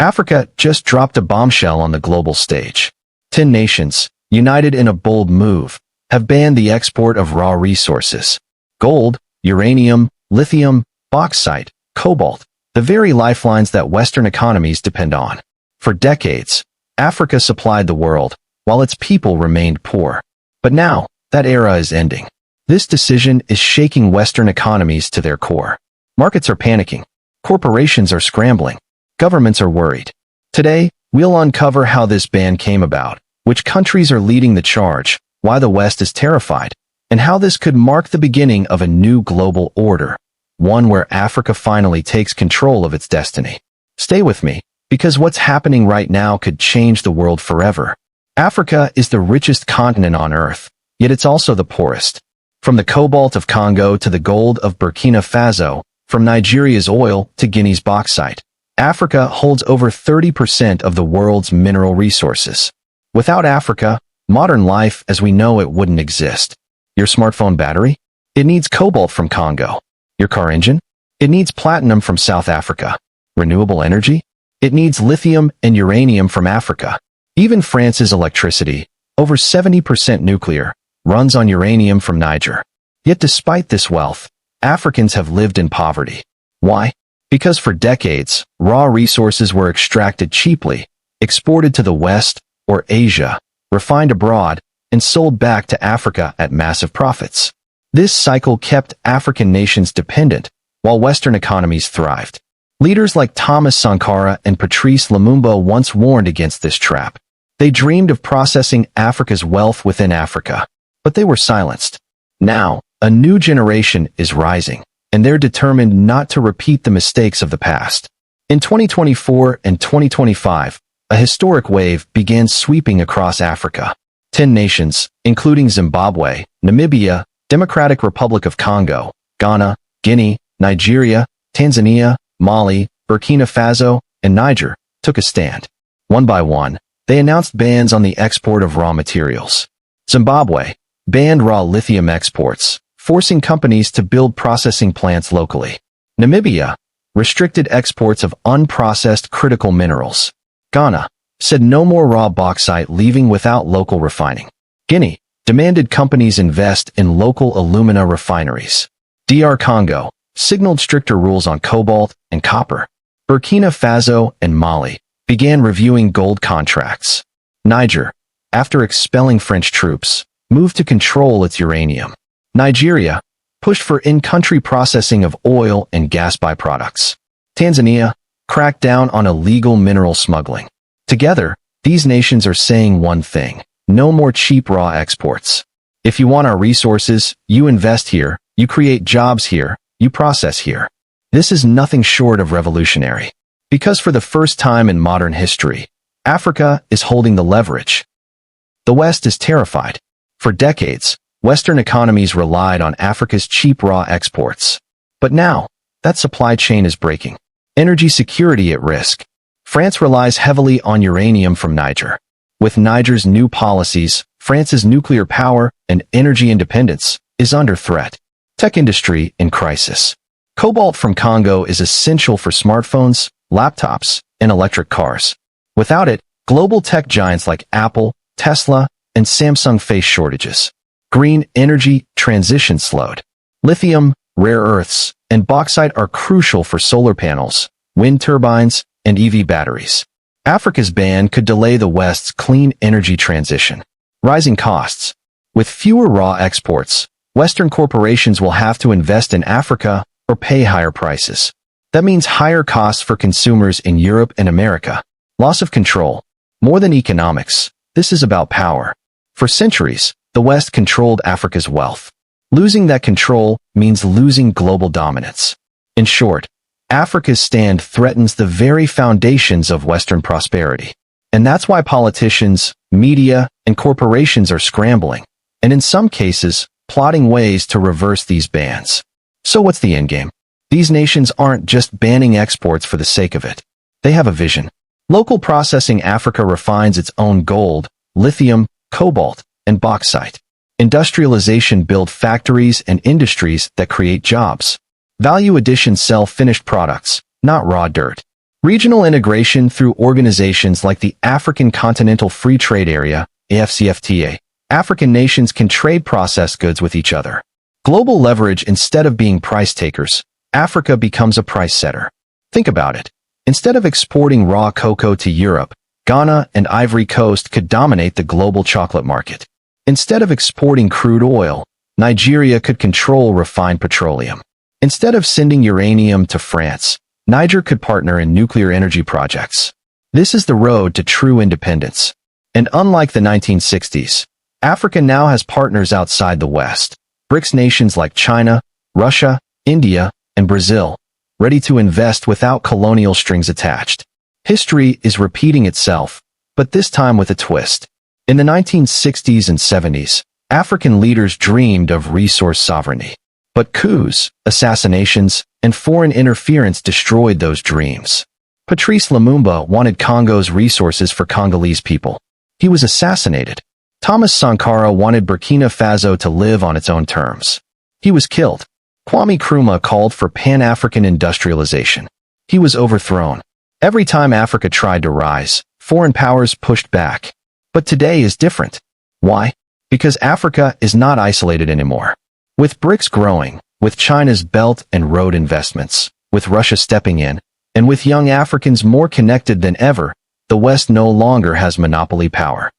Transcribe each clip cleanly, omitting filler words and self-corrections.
Africa just dropped a bombshell on the global stage. 10 nations, united in a bold move, have banned the export of raw resources. Gold, uranium, lithium, bauxite, cobalt, the very lifelines that Western economies depend on. For decades, Africa supplied the world, while its people remained poor. But now, that era is ending. This decision is shaking Western economies to their core. Markets are panicking. Corporations are scrambling. Governments are worried. Today, we'll uncover how this ban came about, which countries are leading the charge, why the West is terrified, and how this could mark the beginning of a new global order, one where Africa finally takes control of its destiny. Stay with me, because what's happening right now could change the world forever. Africa is the richest continent on Earth, yet it's also the poorest. From the cobalt of Congo to the gold of Burkina Faso, from Nigeria's oil to Guinea's bauxite, Africa holds over 30% of the world's mineral resources. Without Africa, modern life as we know it wouldn't exist. Your smartphone battery? It needs cobalt from Congo. Your car engine? It needs platinum from South Africa. Renewable energy? It needs lithium and uranium from Africa. Even France's electricity, over 70% nuclear, runs on uranium from Niger. Yet despite this wealth, Africans have lived in poverty. Why? Because for decades, raw resources were extracted cheaply, exported to the West or Asia, refined abroad, and sold back to Africa at massive profits. This cycle kept African nations dependent, while Western economies thrived. Leaders like Thomas Sankara and Patrice Lumumba once warned against this trap. They dreamed of processing Africa's wealth within Africa, but they were silenced. Now, a new generation is rising, and they're determined not to repeat the mistakes of the past. In 2024 and 2025, a historic wave began sweeping across Africa. 10 nations, including Zimbabwe, Namibia, Democratic Republic of Congo, Ghana, Guinea, Nigeria, Tanzania, Mali, Burkina Faso, and Niger, took a stand. One by one, they announced bans on the export of raw materials. Zimbabwe banned raw lithium exports, forcing companies to build processing plants locally. Namibia restricted exports of unprocessed critical minerals. Ghana said no more raw bauxite leaving without local refining. Guinea demanded companies invest in local alumina refineries. DR Congo signaled stricter rules on cobalt and copper. Burkina Faso and Mali began reviewing gold contracts. Niger, after expelling French troops, moved to control its uranium. Nigeria pushed for in-country processing of oil and gas byproducts. Tanzania cracked down on illegal mineral smuggling. Together, these nations are saying one thing: no more cheap raw exports. If you want our resources, you invest here, you create jobs here, you process here. This is nothing short of revolutionary. Because for the first time in modern history, Africa is holding the leverage. The West is terrified. For decades, Western economies relied on Africa's cheap raw exports. But now, that supply chain is breaking. Energy security at risk. France relies heavily on uranium from Niger. With Niger's new policies, France's nuclear power and energy independence is under threat. Tech industry in crisis. Cobalt from Congo is essential for smartphones, laptops, and electric cars. Without it, global tech giants like Apple, Tesla, and Samsung face shortages. Green energy transition slowed. Lithium, rare earths, and bauxite are crucial for solar panels, wind turbines, and EV batteries. Africa's ban could delay the West's clean energy transition. Rising costs. With fewer raw exports, Western corporations will have to invest in Africa or pay higher prices. That means higher costs for consumers in Europe and America. Loss of control. More than economics, this is about power. For centuries, the West controlled Africa's wealth. Losing that control means losing global dominance. In short, Africa's stand threatens the very foundations of Western prosperity. And that's why politicians, media, and corporations are scrambling, and in some cases, plotting ways to reverse these bans. So what's the endgame? These nations aren't just banning exports for the sake of it. They have a vision. Local processing. Africa refines its own gold, lithium, cobalt, and bauxite. Industrialization. Build factories and industries that create jobs. Value addition. Sell finished products, not raw dirt. Regional integration through organizations like the African Continental Free Trade Area, AfCFTA. African nations can trade processed goods with each other. Global leverage. Instead of being price takers, Africa becomes a price setter. Think about it. Instead of exporting raw cocoa to Europe, Ghana and Ivory Coast could dominate the global chocolate market. Instead of exporting crude oil, Nigeria could control refined petroleum. Instead of sending uranium to France, Niger could partner in nuclear energy projects. This is the road to true independence. And unlike the 1960s, Africa now has partners outside the West, BRICS nations like China, Russia, India, and Brazil, ready to invest without colonial strings attached. History is repeating itself, but this time with a twist. In the 1960s and 70s, African leaders dreamed of resource sovereignty. But coups, assassinations, and foreign interference destroyed those dreams. Patrice Lumumba wanted Congo's resources for Congolese people. He was assassinated. Thomas Sankara wanted Burkina Faso to live on its own terms. He was killed. Kwame Nkrumah called for Pan-African industrialization. He was overthrown. Every time Africa tried to rise, foreign powers pushed back. But today is different. Why? Because Africa is not isolated anymore. With BRICS growing, with China's Belt and Road investments, with Russia stepping in, and with young Africans more connected than ever, the West no longer has monopoly power.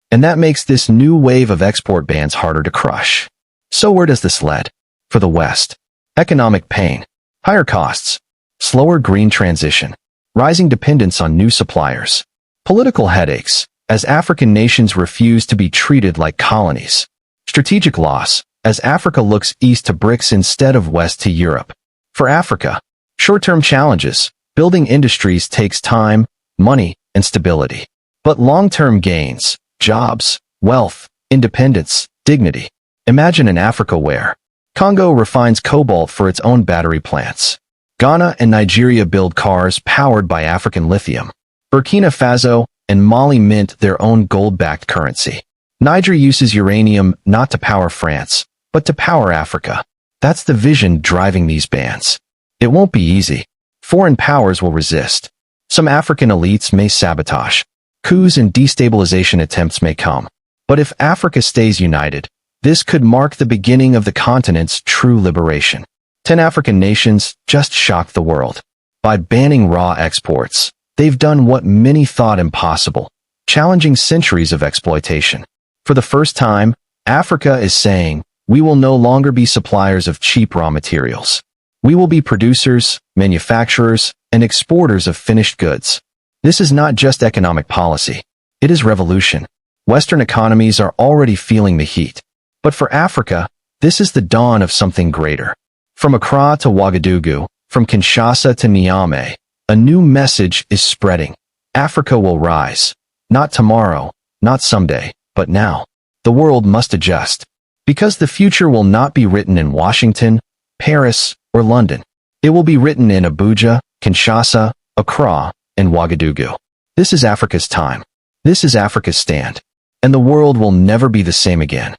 And that makes this new wave of export bans harder to crush. So where does this lead? For the West, economic pain, higher costs, slower green transition, rising dependence on new suppliers, political headaches, as African nations refuse to be treated like colonies, strategic loss, as Africa looks east to BRICS instead of west to Europe. For Africa, short-term challenges, building industries takes time, money, and stability. But long-term gains, jobs, wealth, independence, dignity. Imagine an Africa where Congo refines cobalt for its own battery plants. Ghana and Nigeria build cars powered by African lithium. Burkina Faso and Mali mint their own gold-backed currency. Niger uses uranium not to power France, but to power Africa. That's the vision driving these bans. It won't be easy. Foreign powers will resist. Some African elites may sabotage. Coups and destabilization attempts may come. But if Africa stays united, this could mark the beginning of the continent's true liberation. 10 African nations just shocked the world. By banning raw exports, they've done what many thought impossible, challenging centuries of exploitation. For the first time, Africa is saying, we will no longer be suppliers of cheap raw materials. We will be producers, manufacturers, and exporters of finished goods. This is not just economic policy. It is revolution. Western economies are already feeling the heat. But for Africa, this is the dawn of something greater. From Accra to Ouagadougou, from Kinshasa to Niamey, a new message is spreading. Africa will rise. Not tomorrow, not someday, but now. The world must adjust. Because the future will not be written in Washington, Paris, or London. It will be written in Abuja, Kinshasa, Accra, and Ouagadougou. This is Africa's time. This is Africa's stand. And the world will never be the same again.